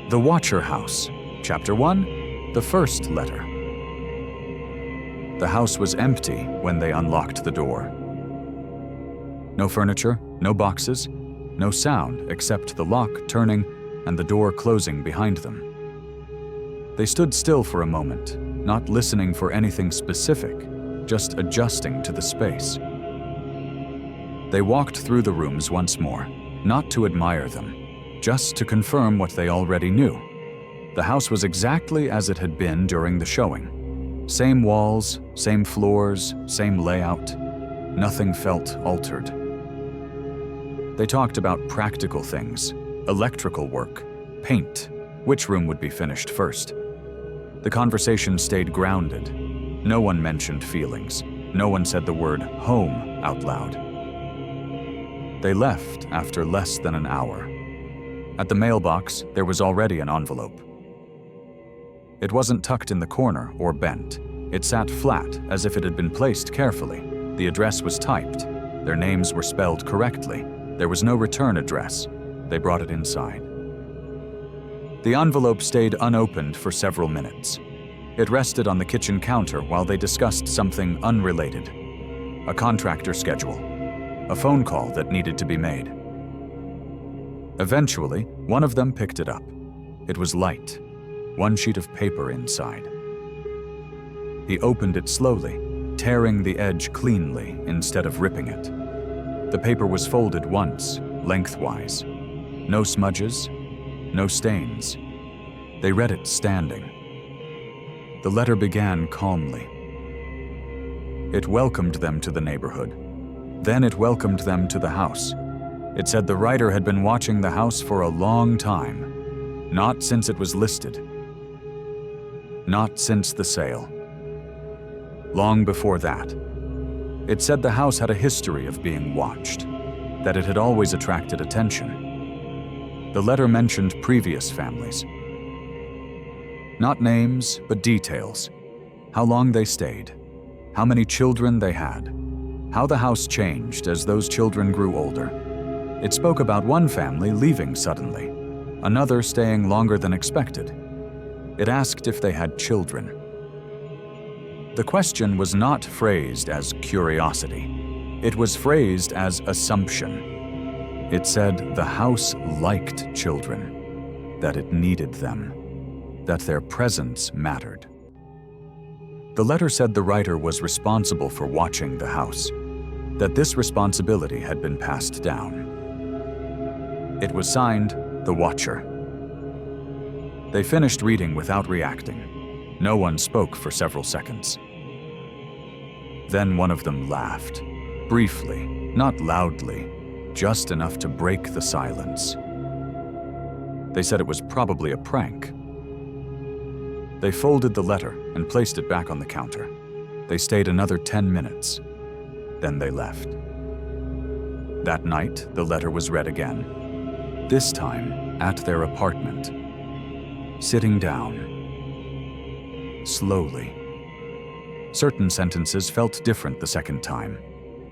The Watcher House, Chapter 1, The First Letter. The house was empty when they unlocked the door. No furniture, no boxes, no sound except the lock turning and the door closing behind them. They stood still for a moment, not listening for anything specific, just adjusting to the space. They walked through the rooms once more, not to admire them, just to confirm what they already knew. The house was exactly as it had been during the showing. Same walls, same floors, same layout. Nothing felt altered. They talked about practical things, electrical work, paint, which room would be finished first. The conversation stayed grounded. No one mentioned feelings. No one said the word home out loud. They left after less than an hour. At the mailbox, there was already an envelope. It wasn't tucked in the corner or bent. It sat flat, as if it had been placed carefully. The address was typed. Their names were spelled correctly. There was no return address. They brought it inside. The envelope stayed unopened for several minutes. It rested on the kitchen counter while they discussed something unrelated. A contractor schedule. A phone call that needed to be made. Eventually, one of them picked it up. It was light. One sheet of paper inside. He opened it slowly, tearing the edge cleanly instead of ripping it. The paper was folded once, lengthwise. No smudges, no stains. They read it standing. The letter began calmly. It welcomed them to the neighborhood. Then it welcomed them to the house. It said the writer had been watching the house for a long time, not since it was listed. Not since the sale. Long before that. It said the house had a history of being watched, that it had always attracted attention. The letter mentioned previous families. Not names, but details. How long they stayed, how many children they had, how the house changed as those children grew older. It spoke about one family leaving suddenly, another staying longer than expected. It asked if they had children. The question was not phrased as curiosity. It was phrased as assumption. It said the house liked children, that it needed them, that their presence mattered. The letter said the writer was responsible for watching the house, that this responsibility had been passed down. It was signed, The Watcher. They finished reading without reacting. No one spoke for several seconds. Then one of them laughed, briefly, not loudly, just enough to break the silence. They said it was probably a prank. They folded the letter and placed it back on the counter. They stayed another 10 minutes. Then they left. That night, the letter was read again, this time at their apartment. Sitting down. Slowly. Certain sentences felt different the second time.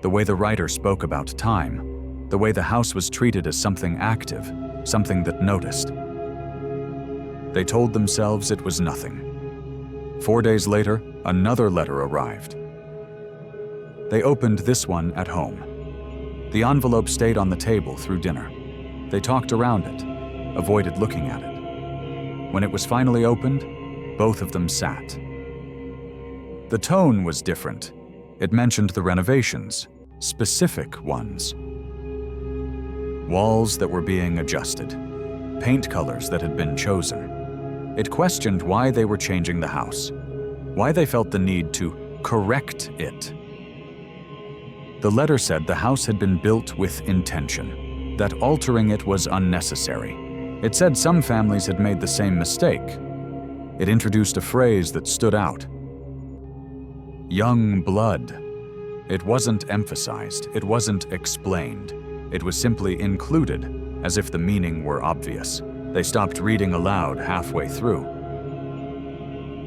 The way the writer spoke about time, the way the house was treated as something active, something that noticed. They told themselves it was nothing. 4 days later, another letter arrived. They opened this one at home. The envelope stayed on the table through dinner. They talked around it, avoided looking at it. When it was finally opened, both of them sat. The tone was different. It mentioned the renovations, specific ones. Walls that were being adjusted, paint colors that had been chosen. It questioned why they were changing the house, why they felt the need to correct it. The letter said the house had been built with intention, that altering it was unnecessary. It said some families had made the same mistake. It introduced a phrase that stood out. Young blood. It wasn't emphasized, it wasn't explained. It was simply included, as if the meaning were obvious. They stopped reading aloud halfway through.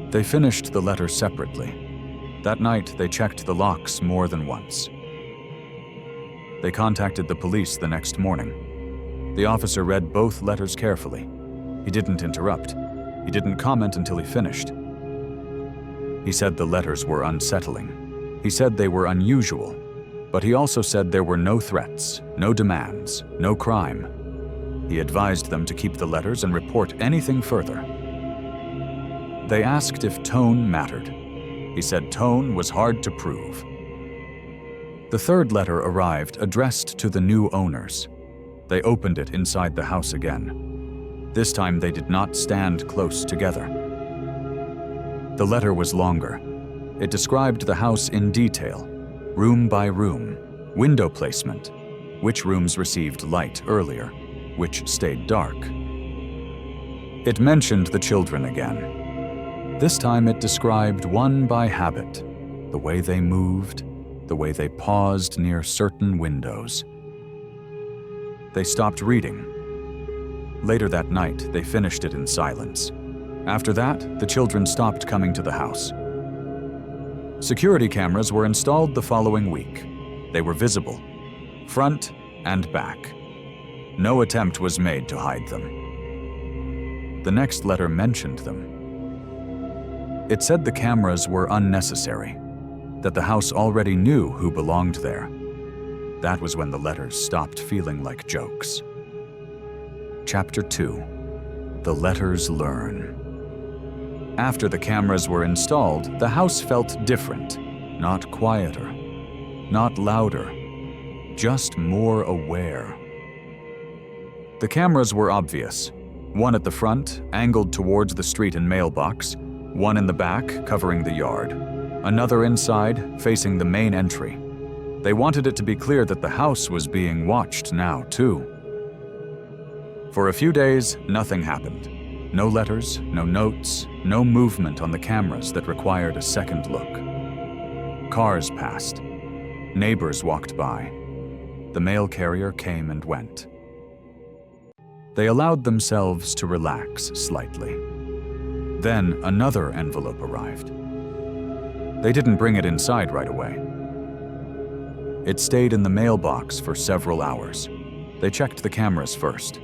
They finished the letter separately. That night, they checked the locks more than once. They contacted the police the next morning. The officer read both letters carefully. He didn't interrupt. He didn't comment until he finished. He said the letters were unsettling. He said they were unusual, but he also said there were no threats, no demands, no crime. He advised them to keep the letters and report anything further. They asked if tone mattered. He said tone was hard to prove. The third letter arrived, addressed to the new owners. They opened it inside the house again. This time they did not stand close together. The letter was longer. It described the house in detail, room by room, window placement, which rooms received light earlier, which stayed dark. It mentioned the children again. This time it described one by habit, the way they moved, the way they paused near certain windows. They stopped reading. Later that night, they finished it in silence. After that, the children stopped coming to the house. Security cameras were installed the following week. They were visible, front and back. No attempt was made to hide them. The next letter mentioned them. It said the cameras were unnecessary, that the house already knew who belonged there. That was when the letters stopped feeling like jokes. Chapter 2. The Letters Learn. After the cameras were installed, the house felt different, not quieter, not louder, just more aware. The cameras were obvious. One at the front, angled towards the street and mailbox, one in the back, covering the yard, another inside, facing the main entry. They wanted it to be clear that the house was being watched now, too. For a few days, nothing happened. No letters, no notes, no movement on the cameras that required a second look. Cars passed. Neighbors walked by. The mail carrier came and went. They allowed themselves to relax slightly. Then another envelope arrived. They didn't bring it inside right away. It stayed in the mailbox for several hours. They checked the cameras first.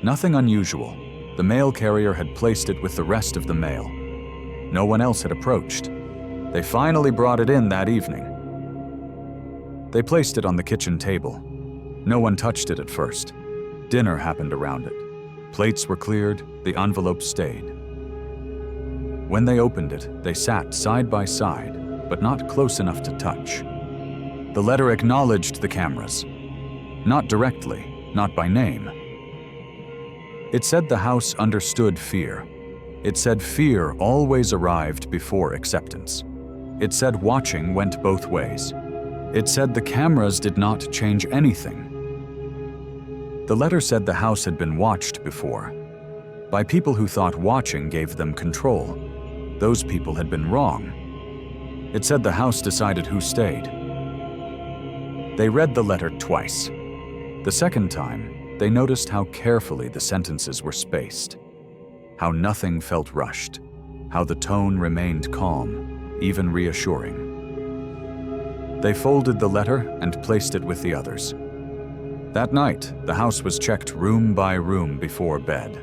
Nothing unusual. The mail carrier had placed it with the rest of the mail. No one else had approached. They finally brought it in that evening. They placed it on the kitchen table. No one touched it at first. Dinner happened around it. Plates were cleared, the envelope stayed. When they opened it, they sat side by side, but not close enough to touch. The letter acknowledged the cameras. Not directly, not by name. It said the house understood fear. It said fear always arrived before acceptance. It said watching went both ways. It said the cameras did not change anything. The letter said the house had been watched before, by people who thought watching gave them control. Those people had been wrong. It said the house decided who stayed. They read the letter twice. The second time, they noticed how carefully the sentences were spaced, how nothing felt rushed, how the tone remained calm, even reassuring. They folded the letter and placed it with the others. That night, the house was checked room by room before bed.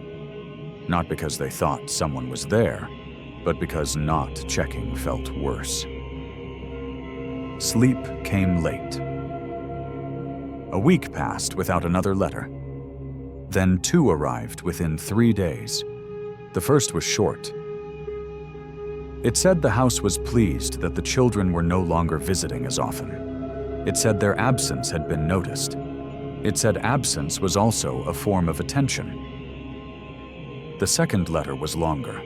Not because they thought someone was there, but because not checking felt worse. Sleep came late. A week passed without another letter. Then 2 arrived within 3 days. The first was short. It said the house was pleased that the children were no longer visiting as often. It said their absence had been noticed. It said absence was also a form of attention. The second letter was longer.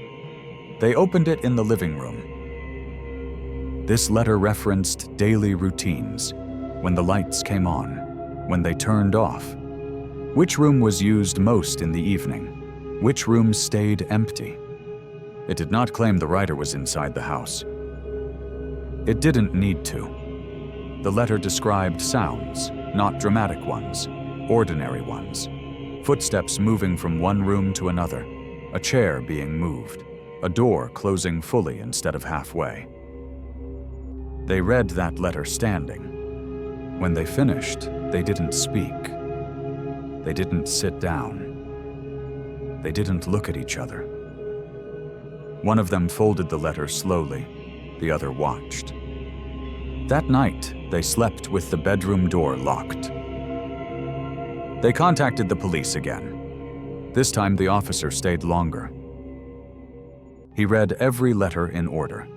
They opened it in the living room. This letter referenced daily routines, when the lights came on, when they turned off, which room was used most in the evening, which room stayed empty. It did not claim the writer was inside the house. It didn't need to. The letter described sounds, not dramatic ones, ordinary ones. Footsteps moving from one room to another, a chair being moved, a door closing fully instead of halfway. They read that letter standing. When they finished, they didn't speak. They didn't sit down. They didn't look at each other. One of them folded the letter slowly, the other watched. That night, they slept with the bedroom door locked. They contacted the police again. This time, the officer stayed longer. He read every letter in order.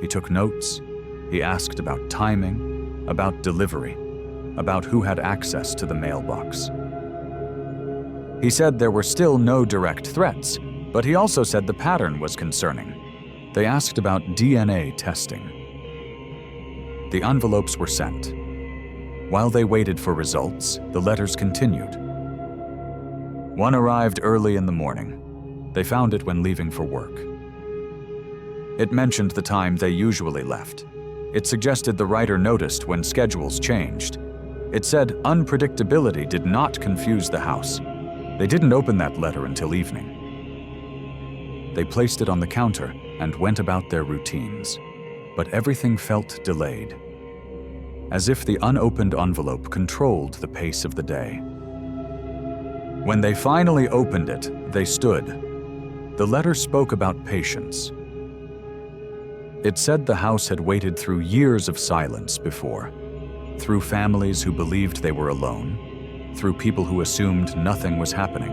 He took notes. He asked about timing, about delivery, about who had access to the mailbox. He said there were still no direct threats, but he also said the pattern was concerning. They asked about DNA testing. The envelopes were sent. While they waited for results, the letters continued. One arrived early in the morning. They found it when leaving for work. It mentioned the time they usually left. It suggested the writer noticed when schedules changed. It said unpredictability did not confuse the house. They didn't open that letter until evening. They placed it on the counter and went about their routines, but everything felt delayed, as if the unopened envelope controlled the pace of the day. When they finally opened it, they stood. The letter spoke about patience. It said the house had waited through years of silence before, through families who believed they were alone, through people who assumed nothing was happening.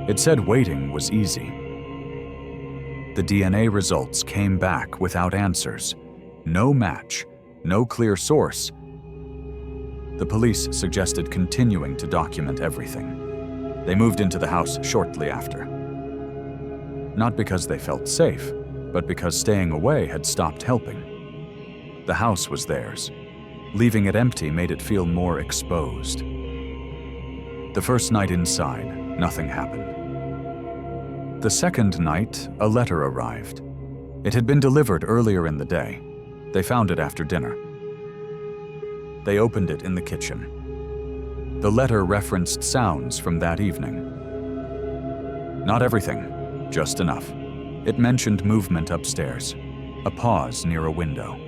It said waiting was easy. The DNA results came back without answers. No match, no clear source. The police suggested continuing to document everything. They moved into the house shortly after. Not because they felt safe, but because staying away had stopped helping. The house was theirs. Leaving it empty made it feel more exposed. The first night inside, nothing happened. The second night, a letter arrived. It had been delivered earlier in the day. They found it after dinner. They opened it in the kitchen. The letter referenced sounds from that evening. Not everything, just enough. It mentioned movement upstairs, a pause near a window,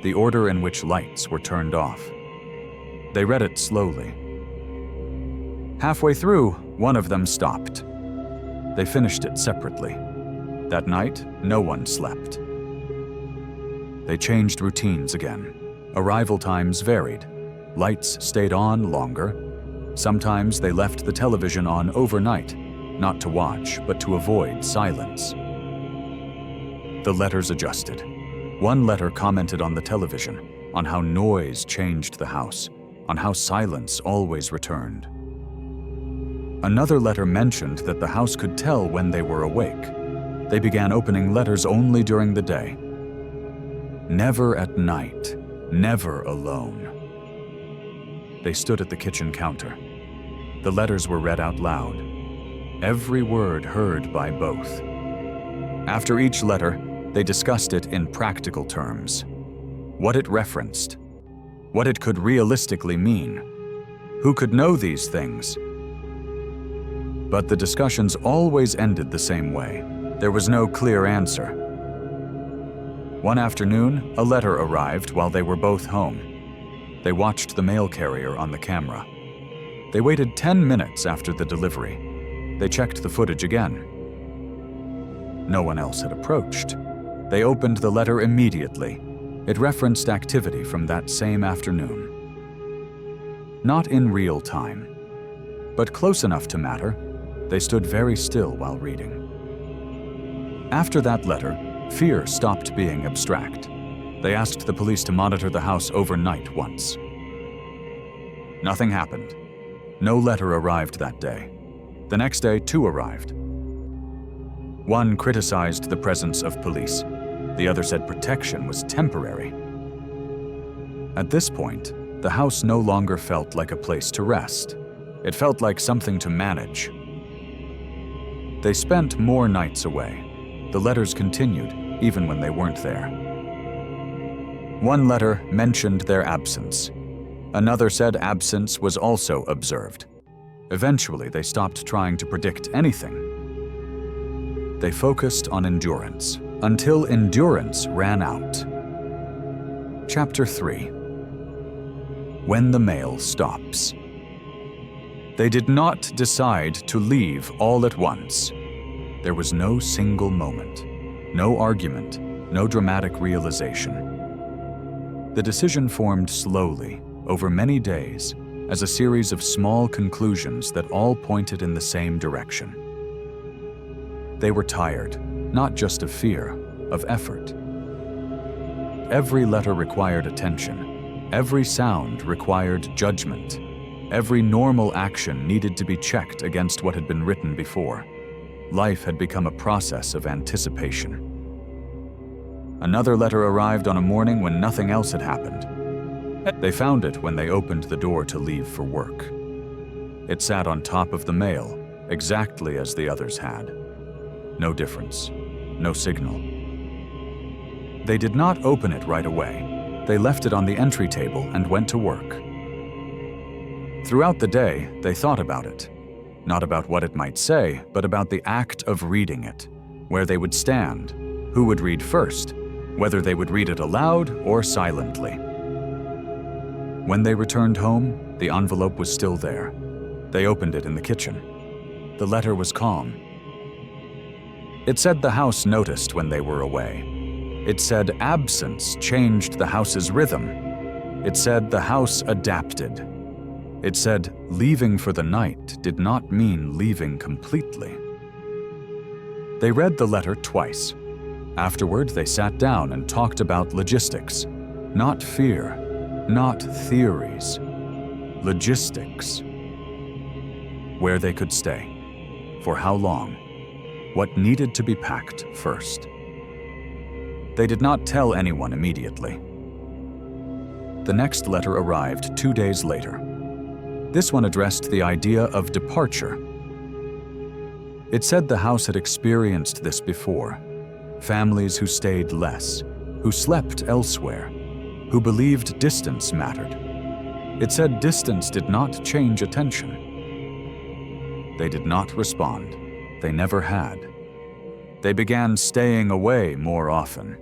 the order in which lights were turned off. They read it slowly. Halfway through, one of them stopped. They finished it separately. That night, no one slept. They changed routines again. Arrival times varied. Lights stayed on longer. Sometimes they left the television on overnight, not to watch, but to avoid silence. The letters adjusted. One letter commented on the television, on how noise changed the house, on how silence always returned. Another letter mentioned that the house could tell when they were awake. They began opening letters only during the day. Never at night, never alone. They stood at the kitchen counter. The letters were read out loud, every word heard by both. After each letter, they discussed it in practical terms. What it referenced, what it could realistically mean. Who could know these things? But the discussions always ended the same way. There was no clear answer. One afternoon, a letter arrived while they were both home. They watched the mail carrier on the camera. They waited 10 minutes after the delivery. They checked the footage again. No one else had approached. They opened the letter immediately. It referenced activity from that same afternoon. Not in real time, but close enough to matter. They stood very still while reading. After that letter, fear stopped being abstract. They asked the police to monitor the house overnight once. Nothing happened. No letter arrived that day. The next day, 2 arrived. One criticized the presence of police. The other said protection was temporary. At this point, the house no longer felt like a place to rest. It felt like something to manage. They spent more nights away. The letters continued, even when they weren't there. One letter mentioned their absence. Another said absence was also observed. Eventually, they stopped trying to predict anything. They focused on endurance, until endurance ran out. Chapter 3. When the mail stops. They did not decide to leave all at once. There was no single moment, no argument, no dramatic realization. The decision formed slowly, over many days, as a series of small conclusions that all pointed in the same direction. They were tired, not just of fear, of effort. Every letter required attention. Every sound required judgment. Every normal action needed to be checked against what had been written before. Life had become a process of anticipation. Another letter arrived on a morning when nothing else had happened. They found it when they opened the door to leave for work. It sat on top of the mail, exactly as the others had. No difference, no signal. They did not open it right away. They left it on the entry table and went to work. Throughout the day, they thought about it. Not about what it might say, but about the act of reading it, where they would stand, who would read first, whether they would read it aloud or silently. When they returned home, the envelope was still there. They opened it in the kitchen. The letter was calm. It said the house noticed when they were away. It said absence changed the house's rhythm. It said the house adapted. It said leaving for the night did not mean leaving completely. They read the letter twice. Afterward, they sat down and talked about logistics. Not fear, not theories. Logistics. Where they could stay. For how long. What needed to be packed first. They did not tell anyone immediately. The next letter arrived 2 days later. This one addressed the idea of departure. It said the house had experienced this before. Families who stayed less, who slept elsewhere, who believed distance mattered. It said distance did not change attention. They did not respond. They never had. They began staying away more often.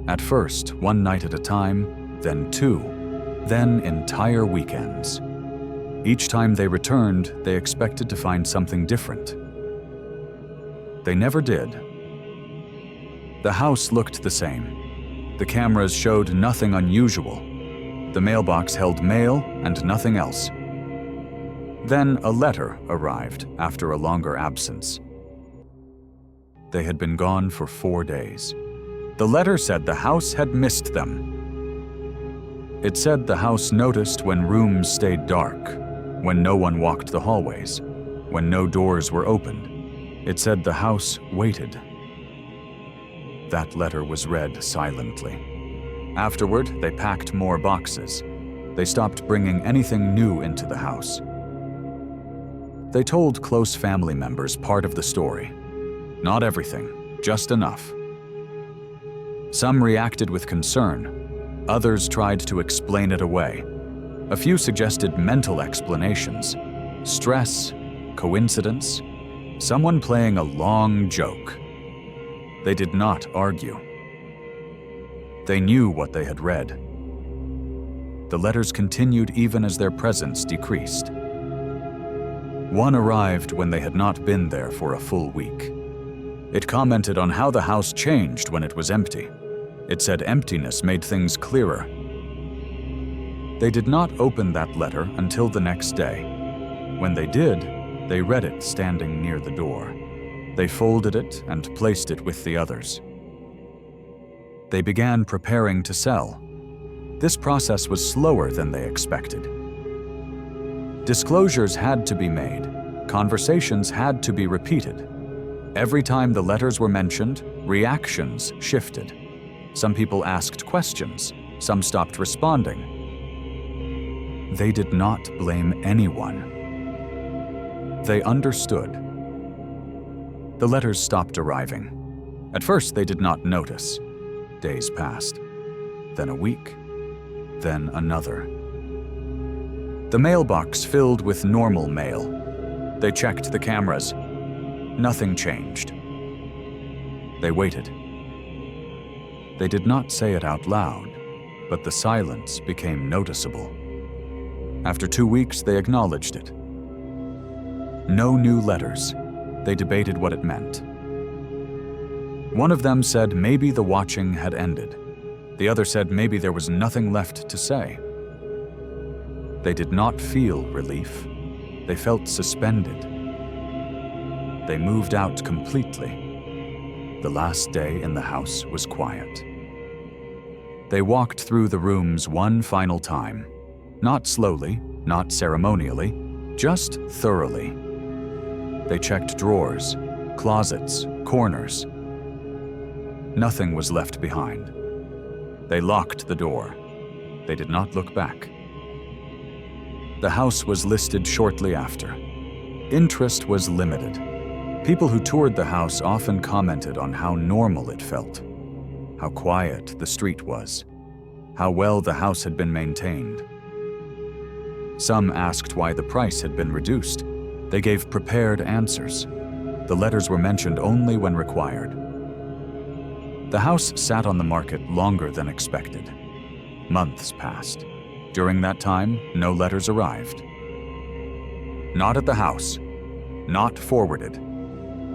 At first, one night at a time, then 2, then entire weekends. Each time they returned, they expected to find something different. They never did. The house looked the same. The cameras showed nothing unusual. The mailbox held mail and nothing else. Then a letter arrived after a longer absence. They had been gone for 4 days. The letter said the house had missed them. It said the house noticed when rooms stayed dark, when no one walked the hallways, when no doors were opened. It said the house waited. That letter was read silently. Afterward, they packed more boxes. They stopped bringing anything new into the house. They told close family members part of the story. Not everything, just enough. Some reacted with concern. Others tried to explain it away. A few suggested mental explanations. Stress, coincidence, someone playing a long joke. They did not argue. They knew what they had read. The letters continued even as their presence decreased. One arrived when they had not been there for a full week. It commented on how the house changed when it was empty. It said emptiness made things clearer. They did not open that letter until the next day. When they did, they read it standing near the door. They folded it and placed it with the others. They began preparing to sell. This process was slower than they expected. Disclosures had to be made. Conversations had to be repeated. Every time the letters were mentioned, reactions shifted. Some people asked questions. Some stopped responding. They did not blame anyone. They understood. The letters stopped arriving. At first, they did not notice. Days passed. Then a week. Then another. The mailbox filled with normal mail. They checked the cameras. Nothing changed. They waited. They did not say it out loud, but the silence became noticeable. After 2 weeks, they acknowledged it. No new letters. They debated what it meant. One of them said maybe the watching had ended. The other said maybe there was nothing left to say. They did not feel relief. They felt suspended. They moved out completely. The last day in the house was quiet. They walked through the rooms one final time. Not slowly, not ceremonially, just thoroughly. They checked drawers, closets, corners. Nothing was left behind. They locked the door. They did not look back. The house was listed shortly after. Interest was limited. People who toured the house often commented on how normal it felt, how quiet the street was, how well the house had been maintained. Some asked why the price had been reduced. They gave prepared answers. The letters were mentioned only when required. The house sat on the market longer than expected. Months passed. During that time, no letters arrived. Not at the house. Not forwarded.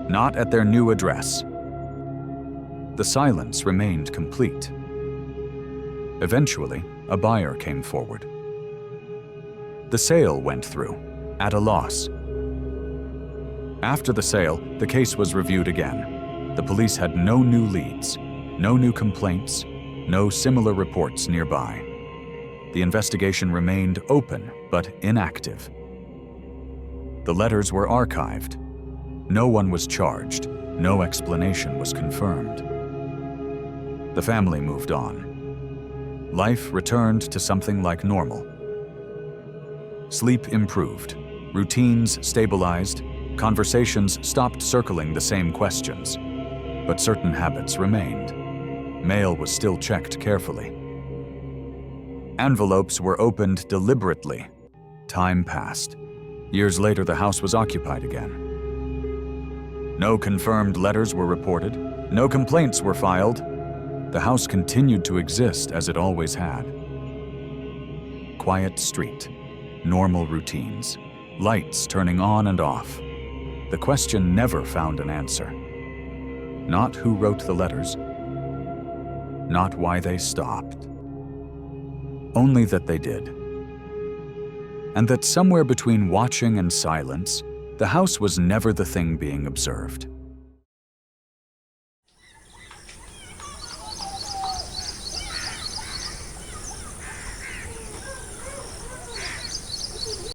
Not at their new address. The silence remained complete. Eventually, a buyer came forward. The sale went through, at a loss. After the sale, the case was reviewed again. The police had no new leads, no new complaints, no similar reports nearby. The investigation remained open but inactive. The letters were archived. No one was charged. No explanation was confirmed. The family moved on. Life returned to something like normal. Sleep improved. Routines stabilized. Conversations stopped circling the same questions. But certain habits remained. Mail was still checked carefully. Envelopes were opened deliberately. Time passed. Years later, the house was occupied again. No confirmed letters were reported. No complaints were filed. The house continued to exist as it always had. Quiet street. Normal routines. Lights turning on and off. The question never found an answer. Not who wrote the letters. Not why they stopped. Only that they did. And that somewhere between watching and silence, the house was never the thing being observed.